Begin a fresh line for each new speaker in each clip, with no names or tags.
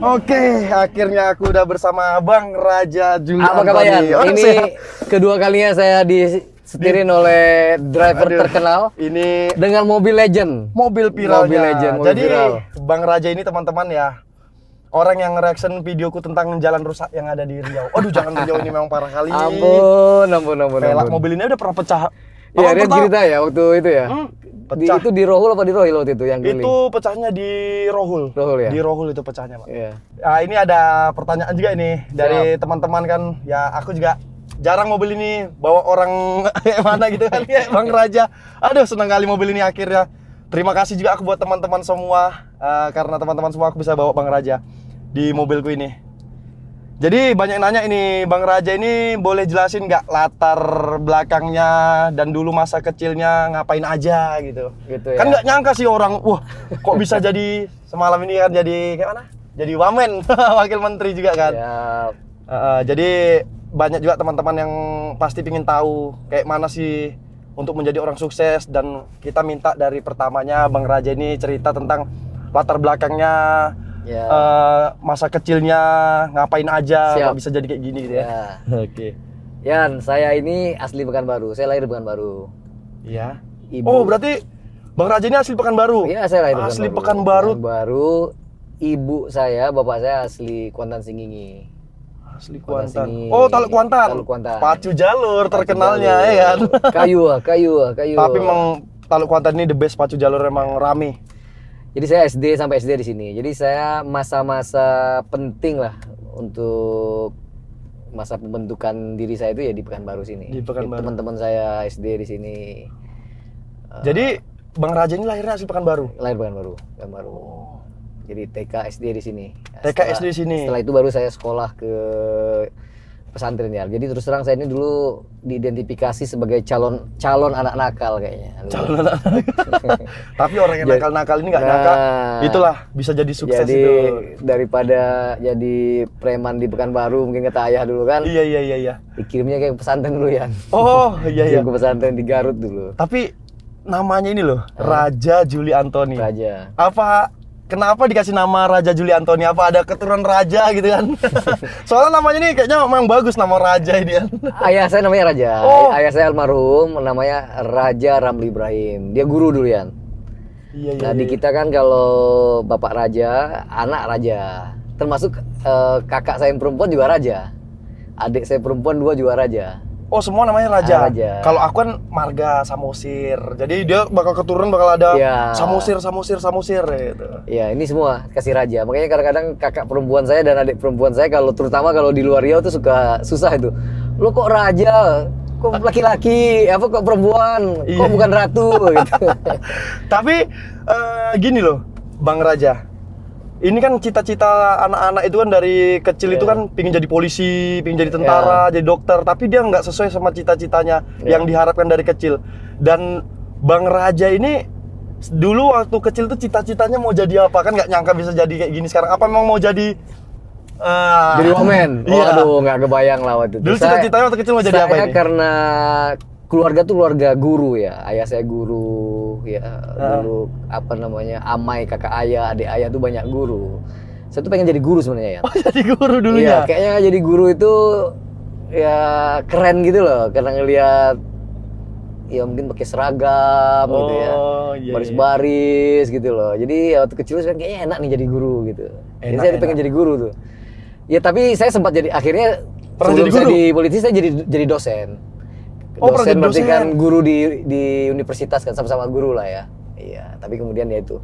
Oke, akhirnya aku udah bersama Bang Raja Juli
Apa kabar ya? Ini kedua kalinya saya disetirin oleh driver terkenal.
Ini
dengan mobil legend.
Mobil viralnya.
Mobil legend, mobil
Jadi
viral.
Bang Raja ini teman-teman ya, orang yang nge-reaction videoku tentang jalan rusak yang ada di Riau. Aduh, jalan Riau ini memang parah kali.
Ampun.
Velg mobil ini udah pernah pecah.
Iya, dia cerita ya waktu itu ya.
Pecah.
Itu di Rohul apa di Rohil waktu itu yang keliling?
Itu pecahnya di Rohul.
Rohul ya?
Di Rohul itu pecahnya, Pak.
Iya.
Nah, ini ada pertanyaan juga ini dari teman-teman kan. Ya, aku juga jarang mobil ini bawa orang mana gitu kan ya, Bang Raja. Aduh, senang kali mobil ini akhirnya. Terima kasih juga aku buat teman-teman semua karena teman-teman semua aku bisa bawa Bang Raja di mobilku ini. Jadi banyak nanya ini, Bang Raja ini boleh jelasin nggak latar belakangnya dan dulu masa kecilnya ngapain aja gitu.
Gitu ya.
Kan nggak nyangka sih orang, wah kok bisa jadi semalam ini kan jadi kayak mana? Jadi wamen, wakil menteri juga kan.
Siap.
Jadi banyak juga teman-teman yang pasti pingin tahu kayak mana sih untuk menjadi orang sukses, dan kita minta dari pertamanya Bang Raja ini cerita tentang latar belakangnya.
Ya.
Masa kecilnya ngapain aja.
Siap.
Kok bisa jadi kayak gini gitu ya. Oke.
Yan, saya ini asli Pekanbaru. Saya lahir di Pekanbaru.
Iya.
Ibu.
Oh, berarti Bang Raja ini asli Pekanbaru?
Iya, saya lahir di
asli
Pekanbaru.
Pekanbaru.
Ibu saya, bapak saya asli Kuantan Singgingi.
Asli
Kuantan
Kuantan.
Singgingi.
Oh, Taluk Kuantan.
Taluk Kuantan.
Pacu jalur terkenalnya
Jalur.
ya kan.
Kayu.
Tapi emang Taluk Kuantan ini the best, pacu jalur emang rame.
Jadi saya SD sampai SD di sini. Jadi saya masa-masa penting lah untuk masa pembentukan diri saya itu ya di Pekanbaru sini.
Di Pekanbaru.
Teman-teman saya SD di sini.
Jadi Bang Raja ini lahirnya asli Pekanbaru.
Lahir Pekanbaru. Jadi TK SD di sini.
TK SD di sini.
Setelah itu baru saya sekolah ke pesantren ya. Jadi terus terang saya ini dulu diidentifikasi sebagai calon anak nakal kayaknya.
Calon anak nakal. Tapi orang yang nakal-nakal ini nggak nyangka itulah bisa jadi sukses
jadi,
itu.
Daripada jadi preman di Pekanbaru mungkin kata ayah dulu kan.
Iya.
Dikirimnya kayak pesantren dulu ya.
Oh, iya.
Kirim ke pesantren di Garut dulu.
Tapi namanya ini loh, Raja Juli Antoni.
Raja.
Kenapa dikasih nama Raja Juli Antoni? Apa ada keturunan raja gitu kan? Soalnya namanya ini kayaknya memang bagus, nama raja ini kan.
Ayah saya namanya Raja.
Oh.
Ayah saya almarhum namanya Raja Ramli Ibrahim. Dia guru dulu ya.
Iya.
Nah di kita kan kalau bapak raja, anak raja. Termasuk kakak saya yang perempuan juga raja. Adik saya perempuan 2 juga raja.
Oh, semua namanya raja.
Raja.
Kalau aku kan marga Samosir. Jadi dia bakal keturunan bakal ada
Ya.
Samosir gitu.
Ya ini semua kasih raja. Makanya kadang-kadang kakak perempuan saya dan adik perempuan saya terutama kalau di luar Riau tuh suka susah itu. Lo kok raja? Kok laki-laki? Apa kok perempuan? Kok bukan ratu? Gitu.
Tapi gini loh, Bang Raja. Ini kan cita-cita anak-anak itu kan dari kecil itu kan pingin jadi polisi, pingin jadi tentara, jadi dokter. Tapi dia nggak sesuai sama cita-citanya yang diharapkan dari kecil. Dan Bang Raja ini dulu waktu kecil tuh cita-citanya mau jadi apa? Kan nggak nyangka bisa jadi kayak gini sekarang. Apa memang mau jadi
jadi wamen?
Iya.
Aduh, nggak kebayang lah waktu itu.
Dulu cita-citanya waktu kecil mau jadi apa ini?
Karena keluarga tuh keluarga guru ya. Ayah saya guru ya. Dulu apa namanya, amai kakak ayah, adik ayah tuh banyak guru. Saya tuh pengen jadi guru sebenarnya ya.
Oh, jadi guru dulunya?
Iya, kayaknya jadi guru itu ya keren gitu loh. Karena ngelihat ya mungkin pakai seragam gitu ya.
Iya,
Baris-baris gitu loh. Jadi waktu kecil saya kayaknya enak nih jadi guru gitu. Jadi saya pengen jadi guru tuh. Ya tapi saya sempat jadi akhirnya sebelum saya di politik saya jadi dosen. Dosen berarti kan guru di universitas kan, sama-sama guru lah ya. Iya, tapi kemudian ya itu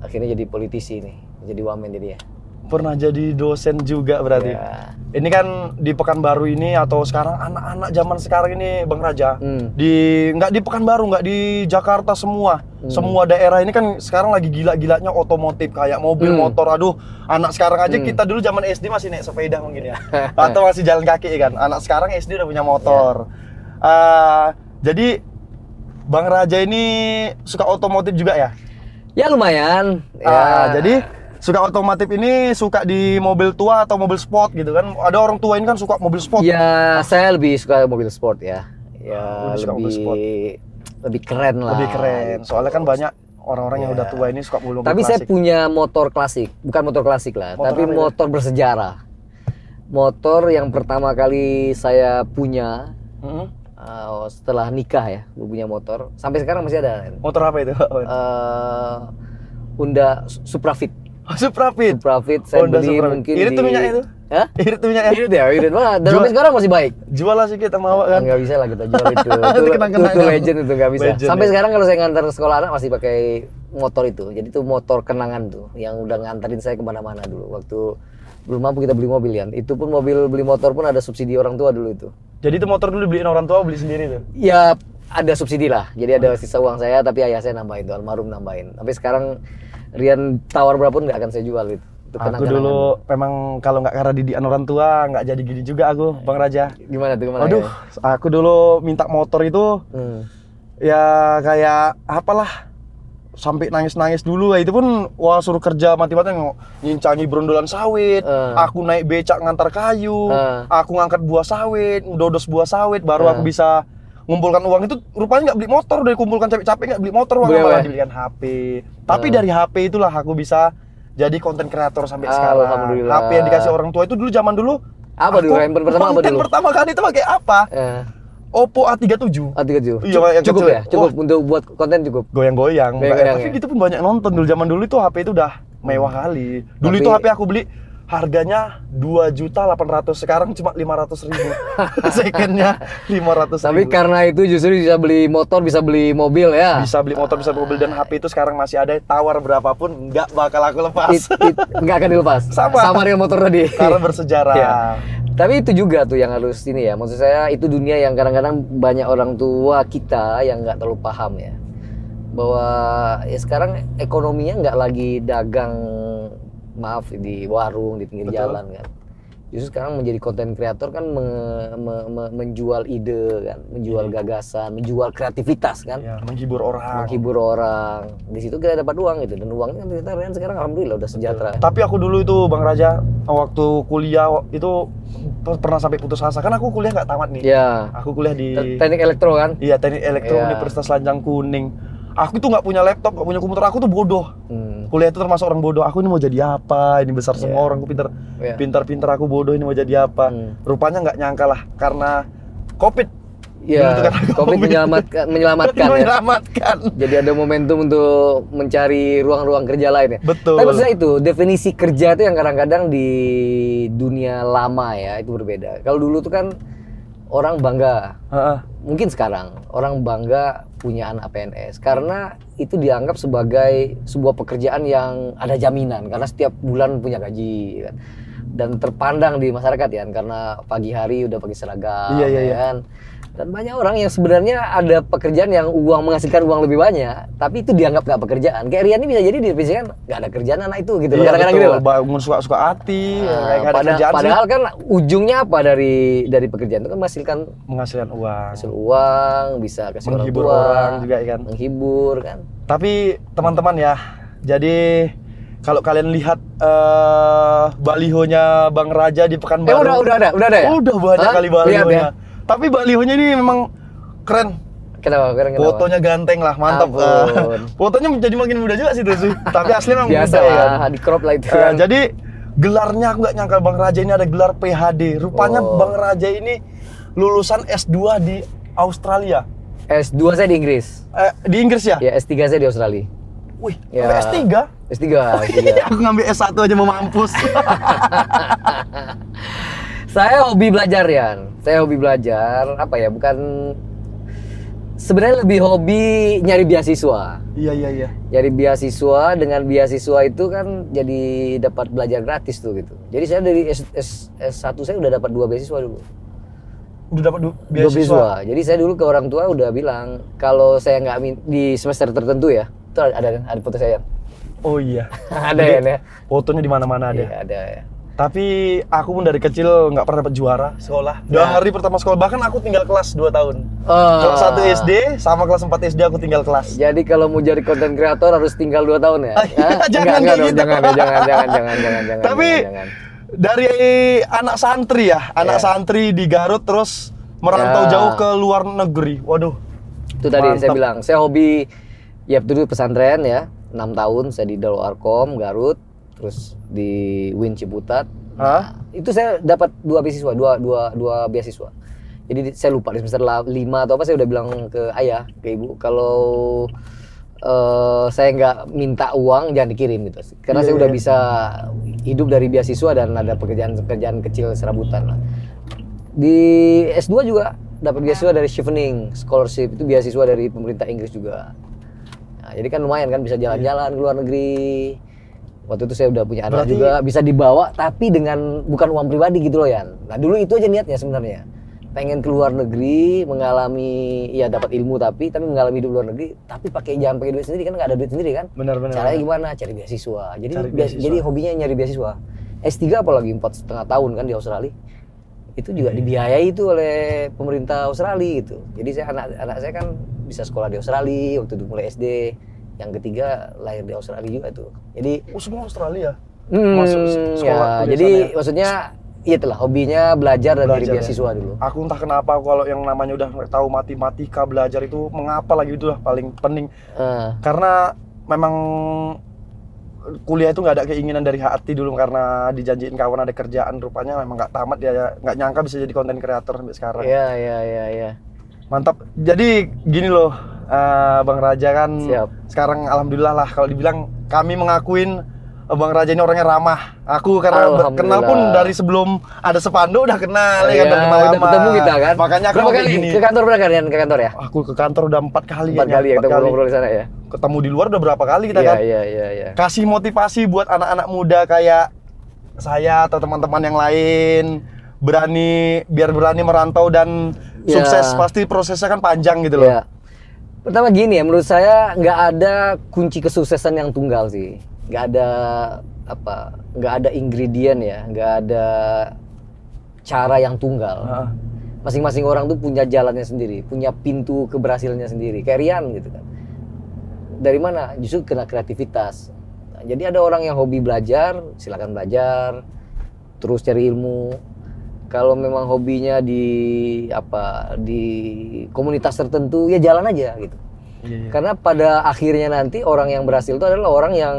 akhirnya jadi politisi nih, jadi wamen jadi ya.
Pernah jadi dosen juga berarti.
Ya.
Ini kan di Pekanbaru ini atau sekarang anak-anak zaman sekarang ini Bang Raja, nggak di Pekanbaru, nggak di Jakarta semua. Semua daerah ini kan sekarang lagi gila-gilanya otomotif kayak mobil, motor. Aduh, anak sekarang aja kita dulu zaman SD masih naik sepeda mungkin ya. Atau masih jalan kaki kan. Anak sekarang SD udah punya motor. Jadi Bang Raja ini suka otomotif juga ya?
Ya lumayan.
Jadi suka otomotif ini suka di mobil tua atau mobil sport gitu kan? Ada orang tua ini kan suka mobil sport.
Ya saya lebih suka mobil sport ya. Ya
lebih suka mobil sport.
lebih keren lah.
Lebih keren.
Gitu.
Soalnya kan banyak orang-orang yang
Ya.
udah tua ini suka mobil
Tapi saya
klasik.
punya motor klasik, bukan motor klasik lah,
Motor
tapi
apa itu?
motor bersejarah. Motor yang pertama kali saya punya
Mm-mm.
setelah nikah ya, gue punya motor. Sampai sekarang masih ada.
Motor apa itu?
Honda Suprafit.
Suprafit.
Suprafit saya
Honda
beli
Suprafit.
mungkin
Irit tuh minyaknya itu?
Hah?
Irit tuh minyaknya.
Irit ya, irit banget. Dan
Jual-
sampai sekarang masih baik.
Jual lah sedikit sama awak kan.
Nggak bisa lah kita jual itu.
Itu kenang-kenangan.
Itu legend itu nggak bisa.
Legend,
Sampai
ya.
sekarang kalau saya ngantar sekolah anak masih pakai motor itu. Jadi itu motor kenangan tuh yang udah nganterin saya kemana-mana dulu. Waktu belum mampu kita beli mobil ya. Itu pun mobil beli motor pun ada subsidi orang tua dulu itu.
Jadi itu motor dulu dibeliin orang tua, beli sendiri tuh.
Ya ada subsidi lah. Jadi ada sisa uang saya tapi ayah saya nambahin tuh, almarhum nambahin. Tapi sekarang Rian tawar berapa pun nggak akan saya jual itu. Itu
Aku
kenang-kenangan.
dulu memang kalau nggak karena didikan orang tua nggak jadi gini juga aku, Bang Raja.
Gimana tuh gimana?
Aduh, aku dulu minta motor itu
Hmm.
ya kayak apalah sampai nangis-nangis dulu ya. Itu pun wah suruh kerja mati-matian nyincangi berundulan sawit, aku naik becak ngantar kayu, aku ngangkat buah sawit, dodos buah sawit baru aku bisa ngumpulkan uang. Itu rupanya nggak beli motor, udah kumpulkan capek-capek nggak beli motor, uang malah dibelikan HP. Tapi dari HP itulah aku bisa jadi konten kreator sampai sekarang.
Alhamdulillah.
HP yang dikasih orang tua itu dulu zaman dulu
Apa dulu? Handphone pertama apa
konten
dulu?
pertama kali itu pakai apa? Oppo A37.
A37.
Iya, yang
Cukup
kecil
ya? Cukup untuk buat konten cukup.
Goyang-goyang.
Goyang-goyang,
Tapi
ya?
gitu pun banyak nonton dulu. Zaman dulu itu HP itu udah mewah kali. Dulu
Tapi-
itu HP aku beli harganya 2.800.000, sekarang cuma 500.000. Secondnya 500.000.
Tapi karena itu justru bisa beli motor, bisa beli mobil ya.
bisa beli motor, bisa beli mobil, dan HP itu sekarang masih ada, tawar berapapun nggak bakal aku lepas.
Nggak akan dilepas.
Sama.
dengan motor tadi.
Karena bersejarah.
Ya. Tapi itu juga tuh yang harus ini ya. Maksud saya itu dunia yang kadang-kadang banyak orang tua kita yang nggak terlalu paham ya. Bahwa ya sekarang ekonominya nggak lagi dagang, maaf, di warung, di pinggir
Betul.
jalan kan. Justru sekarang menjadi konten kreator kan menjual ide kan, menjual gagasan, menjual kreativitas kan.
Ya, menghibur orang.
Menghibur orang. Di situ kita dapat uang gitu, dan uangnya kan kita Rian sekarang alhamdulillah udah sejahtera.
Tapi aku dulu itu Bang Raja, waktu kuliah itu pernah sampai putus asa. Kan aku kuliah nggak tamat nih.
Ya.
Aku kuliah di
Teknik elektro kan?
Iya, Teknik Elektro
Iya.
Universitas Lanjang Kuning. Aku tuh nggak punya laptop, nggak punya komputer. Aku tuh bodoh. Kuliah itu termasuk orang bodoh. Aku ini mau jadi apa? Ini besar semua orang. Aku
Iya.
pintar-pintar. Aku bodoh, ini mau jadi apa? Rupanya nggak nyangka lah, karena COVID. Dulu
Iya,
itu kan
COVID menyelamatkan ya.
Menyelamatkan.
Jadi ada momentum untuk mencari ruang-ruang kerja lain ya.
Betul.
Tapi maksudnya itu definisi kerja itu yang kadang-kadang di dunia lama ya itu berbeda. Kalau dulu tuh kan orang bangga,
Heeh.
mungkin sekarang orang bangga punya anak PNS karena itu dianggap sebagai sebuah pekerjaan yang ada jaminan karena setiap bulan punya gaji kan. Dan terpandang di masyarakat ya karena pagi hari udah pakai seragam
Iya, iya,
ya
iya.
kan. Dan banyak orang yang sebenarnya ada pekerjaan yang menghasilkan uang lebih banyak, tapi itu dianggap nggak pekerjaan. Kayak Rian ini bisa jadi didefinisikan nggak ada kerjaan anak itu gitu.
Iya,
Kadang-kadang
betul.
gitu loh.
Bangun suka-suka hati, kayak nggak ada kerjaan
Padahal
sih.
kan ujungnya apa dari pekerjaan itu kan menghasilkan
Menghasilkan uang.
hasil uang, bisa kasih orang
Menghibur
tua,
orang juga kan.
menghibur kan.
Tapi teman-teman ya, jadi kalau kalian lihat balihonya Bang Raja di Pekanbaru.
Udah ada ya?
Udah banyak
Hah?
kali
Lihat
balihonya.
ya?
Tapi balihonya ini memang keren.
Kenapa?
Fotonya ganteng lah, mantap.
Ampun.
Fotonya jadi makin muda juga sih tuh. Tapi asli memang
Biasa
muda ya.
lah, di crop lah itu kan.
Jadi gelarnya aku nggak nyangka Bang Raja ini ada gelar PhD. Rupanya
Oh.
Bang Raja ini lulusan S2 di Australia.
S2 saya di Inggris.
Di Inggris ya?
Ya, S3 saya di Australia.
Wih,
Ya.
sampai S3?
S3.
Aku ngambil S1 aja mau mampus.
Saya hobi belajar, Rian. Saya hobi belajar, apa ya, bukan... Sebenarnya lebih hobi nyari beasiswa.
Iya.
Nyari beasiswa, dengan beasiswa itu kan jadi dapat belajar gratis tuh gitu. Jadi saya dari S1 saya udah dapat 2 beasiswa dulu.
Udah dapat
Dua
beasiswa.
Jadi saya dulu ke orang tua udah bilang, kalau saya nggak di semester tertentu ya, itu ada foto saya.
Oh iya.
Ada
Jadi,
ya?
Fotonya di mana-mana ada.
Iya, ada ya.
Tapi aku pun dari kecil nggak pernah dapat juara sekolah. Dari pertama sekolah, bahkan aku tinggal kelas 2 tahun. Kelas 1 SD sama kelas 4 SD aku tinggal kelas.
Jadi kalau mau jadi konten kreator harus tinggal 2 tahun ya? Hah?
Jangan
Enggak
kayak
dong,
gitu.
jangan.
Tapi
jangan.
dari anak santri ya, anak santri di Garut terus merantau
Ya.
jauh ke luar negeri. Waduh.
Itu tadi saya
Mantap.
bilang, saya hobi Ya dulu pesantren ya, 6 tahun saya di Darul Arkom, Garut, terus di UIN Ciputat.
Hah?
Itu saya dapat 2 beasiswa, dua beasiswa. Jadi saya lupa di semester 5 atau apa, saya udah bilang ke ayah, ke ibu, kalau saya nggak minta uang jangan dikirim gitu. Karena saya udah bisa hidup dari beasiswa dan ada pekerjaan kecil serabutan lah. Di S2 juga dapat beasiswa dari Chevening Scholarship, itu beasiswa dari pemerintah Inggris juga. Nah, jadi kan lumayan kan bisa jalan-jalan ke luar negeri. Waktu itu saya udah punya anak juga, bisa dibawa tapi dengan bukan uang pribadi gitu loh Yan. Nah dulu itu aja niatnya sebenarnya. Pengen ke luar negeri, mengalami, ya dapat ilmu tapi mengalami hidup luar negeri, tapi jangan pakai duit sendiri kan, nggak ada duit sendiri kan.
Benar.
Caranya gimana? Cari beasiswa. Jadi hobinya nyari beasiswa. S3 apalagi 4,5 tahun kan di Australia. Itu juga dibiayai itu oleh pemerintah Australia gitu. Jadi anak saya kan bisa sekolah di Australia waktu itu mulai SD. Yang ketiga lahir di Australia juga tuh. Jadi
semua Australia. Masuk sekolah.
Ya, jadi maksudnya itulah hobinya belajar dan dari beasiswa dulu.
Aku entah kenapa kalau yang namanya udah tahu matematika, belajar itu mengapa lagi, itu lah paling penting. Karena memang kuliah itu nggak ada keinginan dari hati dulu, karena dijanjiin kawan ada kerjaan, rupanya memang nggak tamat ya, nggak nyangka bisa jadi konten kreator sampai sekarang.
Iya.
Mantap. Jadi gini loh, Bang Raja kan sekarang alhamdulillah lah kalau dibilang kami mengakuin Bang Raja ini orangnya ramah. Aku karena kenal pun dari sebelum ada Sepando udah kenal ya, udah kenal lama.
Ketemu kita kan.
Makanya aku
berapa kali
gini.
Ke kantor berapa kali ke kantor ya?
Aku ke kantor udah 4 kali.
4 kali ya kita ngobrol di sana ya.
Ketemu di luar udah berapa kali kita kan?
Iya.
Kasih motivasi buat anak-anak muda kayak saya atau teman-teman yang lain, biar berani merantau dan sukses. Pasti prosesnya kan panjang gitu loh.
Pertama gini ya, menurut saya nggak ada kunci kesuksesan yang tunggal sih. Nggak ada ingredient ya, nggak ada cara yang tunggal. Masing-masing orang tuh punya jalannya sendiri, punya pintu keberhasilannya sendiri. Kayak Rian gitu kan. Dari mana? Justru kena kreativitas. Nah, jadi ada orang yang hobi belajar, silakan belajar, terus cari ilmu. Kalau memang hobinya di komunitas tertentu, ya jalan aja gitu. Karena pada akhirnya nanti orang yang berhasil itu adalah orang yang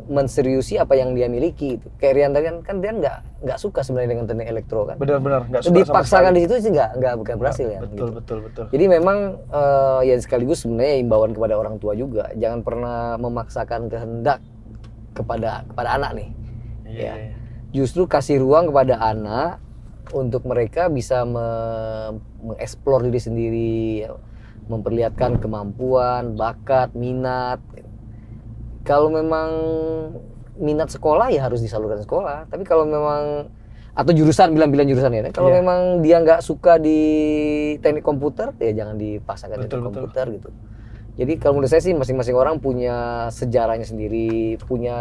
menseriusi apa yang dia miliki gitu. Kayak Rian tadi kan dia nggak suka sebenarnya dengan teknik elektro kan.
Benar nggak suka.
Dipaksakan di situ sih bukan berhasil ya.
Betul.
Jadi memang ya sekaligus sebenarnya imbauan kepada orang tua juga, jangan pernah memaksakan kehendak kepada anak nih. Justru kasih ruang kepada anak untuk mereka bisa mengeksplor diri sendiri, memperlihatkan kemampuan, bakat, minat. Kalau memang minat sekolah ya harus disalurkan sekolah. Tapi kalau memang atau jurusan, bilang jurusan ya. Kalau memang dia nggak suka di teknik komputer, ya jangan dipaksakan teknik komputer gitu. Jadi kalau menurut saya sih masing-masing orang punya sejarahnya sendiri, punya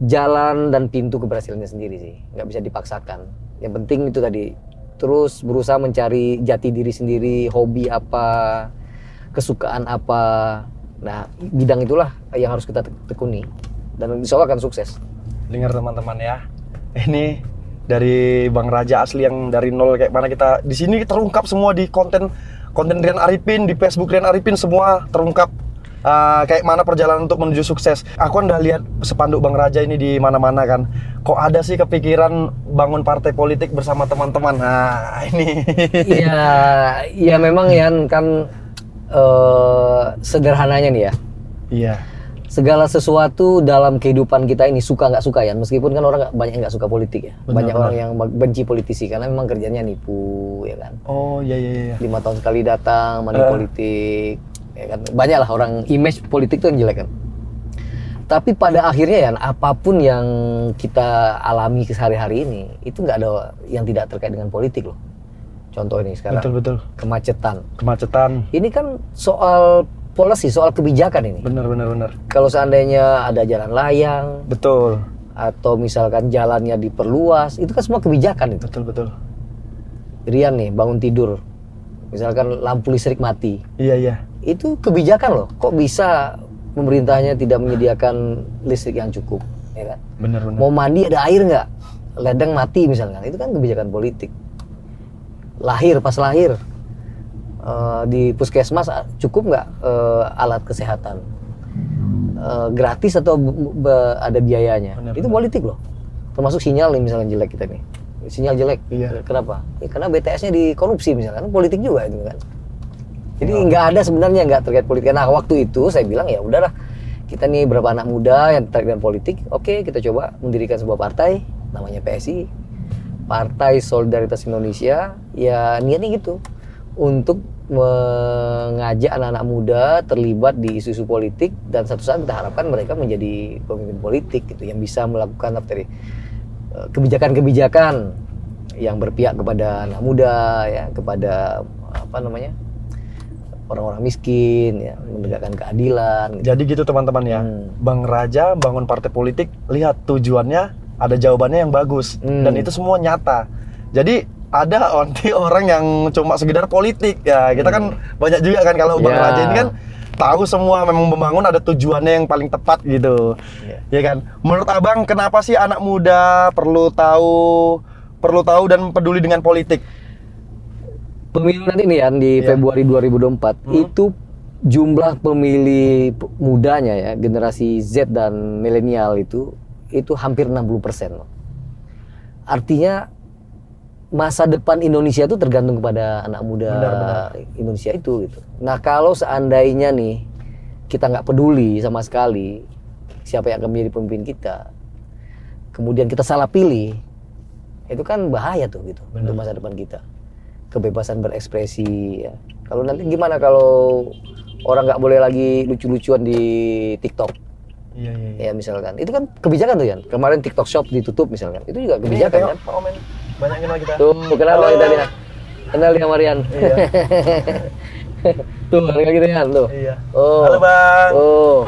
jalan dan pintu keberhasilannya sendiri sih. Nggak bisa dipaksakan. Yang penting itu tadi, terus berusaha mencari jati diri sendiri, hobi apa, kesukaan apa. Nah, bidang itulah yang harus kita tekuni dan insya Allah akan sukses.
Dengar teman-teman ya, ini dari Bang Raja asli yang dari nol kayak mana kita di sini terungkap semua di konten Rian Arifin, di Facebook Rian Arifin semua terungkap. Kayak mana perjalanan untuk menuju sukses. Aku udah lihat spanduk Bang Raja ini di mana-mana kan. Kok ada sih kepikiran bangun partai politik bersama teman-teman? Nah, ini.
Iya memang Yan kan sederhananya nih ya.
Iya.
Segala sesuatu dalam kehidupan kita ini suka nggak suka ya. Meskipun kan orang banyak nggak suka politik ya. Banyak orang yang benci politisi karena memang kerjanya nipu ya kan.
Oh iya.
5 tahun sekali datang money politik. Ya kan? Banyak lah orang, image politik itu yang jelek kan. Tapi pada akhirnya ya apapun yang kita alami sehari-hari ini itu nggak ada yang tidak terkait dengan politik loh. Contoh ini sekarang
betul. Kemacetan
ini kan soal policy, soal kebijakan ini.
Benar.
Kalau seandainya ada jalan layang,
betul,
atau misalkan jalannya diperluas, itu kan semua kebijakan itu.
Betul.
Rian nih bangun tidur, misalkan lampu listrik mati.
Iya.
Itu kebijakan loh. Kok bisa pemerintahnya tidak menyediakan listrik yang cukup, ya kan?
Benar.
Mau mandi ada air nggak? Ledeng mati misalkan, itu kan kebijakan politik. Pas lahir di puskesmas cukup nggak alat kesehatan? gratis atau ada biayanya.
Benar,
Itu
benar.
politik loh. Termasuk sinyal nih misalnya jelek kita nih. Sinyal jelek.
Iya.
Kenapa? Ya, karena BTS-nya dikorupsi misalnya. Kan politik juga itu kan. Jadi
Ya.
nggak ada sebenarnya nggak terkait politik. Nah waktu itu saya bilang ya udahlah, kita nih berapa anak muda yang terkait dengan politik, oke kita coba mendirikan sebuah partai namanya PSI, Partai Solidaritas Indonesia. Ya niatnya gitu, untuk mengajak anak-anak muda terlibat di isu-isu politik, dan satu saat kita harapkan mereka menjadi pemimpin politik gitu yang bisa melakukan apa tadi, kebijakan-kebijakan yang berpihak kepada anak muda ya, kepada apa namanya, orang-orang miskin ya, menegakkan keadilan gitu.
Jadi gitu teman-teman ya, Bang Raja bangun partai politik, lihat tujuannya, ada jawabannya yang bagus, dan itu semua nyata. Jadi ada nanti orang yang cuma sekedar politik ya, kita kan banyak juga kan kalau Bang
Ya.
Raja ini kan tahu semua memang membangun ada tujuannya yang paling tepat gitu, ya kan. Menurut abang kenapa sih anak muda perlu tahu dan peduli dengan politik?
Pemilu nanti nih Yan, di
Iya.
Februari 2024 itu jumlah pemilih mudanya ya, generasi Z dan milenial itu hampir 60% loh. Artinya masa depan Indonesia itu tergantung kepada anak muda Indonesia itu gitu. Nah kalau seandainya nih kita nggak peduli sama sekali siapa yang akan menjadi pemimpin kita, kemudian kita salah pilih, itu kan bahaya tuh gitu untuk masa depan kita. Kebebasan berekspresi ya. Kalau nanti gimana kalau orang nggak boleh lagi lucu-lucuan di TikTok?
Iya.
Ya misalkan, itu kan kebijakan tuh Yan. Kemarin TikTok Shop ditutup misalkan, itu juga kebijakan kan.
Pak Omen, banyak kenal kita.
Tuh, kenal
Halo.
kita dia. Kenal dia Marian.
Iya.
Tuh, harga gitu Yan tuh.
Iya.
Oh.
Halo Bang.
Oh.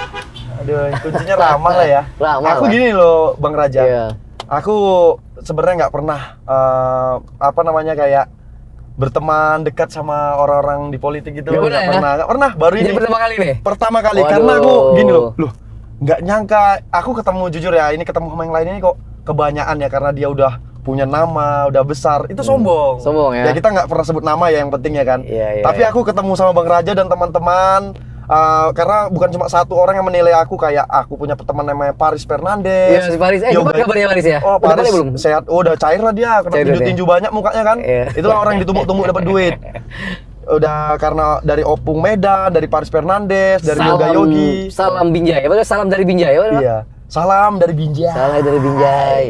Aduh, kuncinya ramah lah ya.
Ramah
Aku
lah.
gini loh, Bang Raja.
Iya.
Aku sebenarnya nggak pernah kayak berteman dekat sama orang-orang di politik gitu.
Nggak pernah ya?
Nggak pernah. Baru
Ini
ini
pertama kali nih.
pertama kali
Waduh.
karena aku gini loh, nggak nyangka. Aku ketemu jujur ya, ini ketemu sama yang lain ini kok kebanyakan ya, karena dia udah punya nama, udah besar, itu sombong.
Sombong ya?
Ya kita nggak pernah sebut nama ya, yang penting ya kan.
Iya,
Tapi
iya.
aku ketemu sama Bang Raja dan teman-teman. Karena bukan cuma satu orang yang menilai aku, kayak aku punya teman namanya Paris Fernandes.
Iya, si Paris. Gimana kabarnya Paris ya?
Oh,
Udah
Paris
boleh belum?
sehat. Oh, udah cair lah dia, kena
Cair dia.
tinju banyak mukanya kan.
Iya.
Itulah orang yang ditumbuk-tumbuk dapat duit. Udah karena dari Opung Medan, dari Paris Fernandes, dari Yoga Yogi.
Salam Binjai. Apa salam dari Binjai? Apa?
Iya. Salam dari Binjai.
Salam dari Binjai.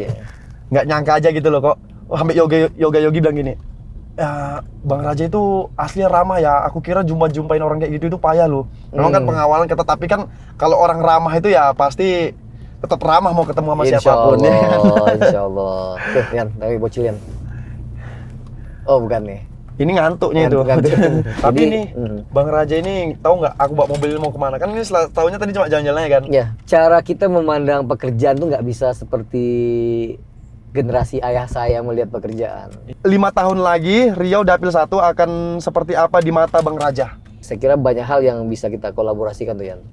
Nggak nyangka aja gitu loh kok. Oh, sampai Yoga Yogi bilang gini. Ya, Bang Raja itu aslinya ramah ya. Aku kira jumpain orang kayak gitu itu payah loh. Memang kan pengawalan kita, tapi kan kalau orang ramah itu ya pasti tetap ramah mau ketemu sama siapapun ya kan.
Insya Allah. Tuh, Yan, tapi bocil Yan. Oh, bukan nih.
Ini ngantuknya itu.
Ngantuk.
Tapi
Jadi,
nih, Bang Raja ini tahu nggak aku bawa mobil mau kemana? Kan ini tahunya tadi cuma jalan-jalan ya kan?
Ya, cara kita memandang pekerjaan tuh nggak bisa seperti generasi ayah saya melihat pekerjaan.
5 tahun lagi Riau Dapil 1 akan seperti apa di mata Bang Raja?
Saya kira banyak hal yang bisa kita kolaborasikan tuh Yan.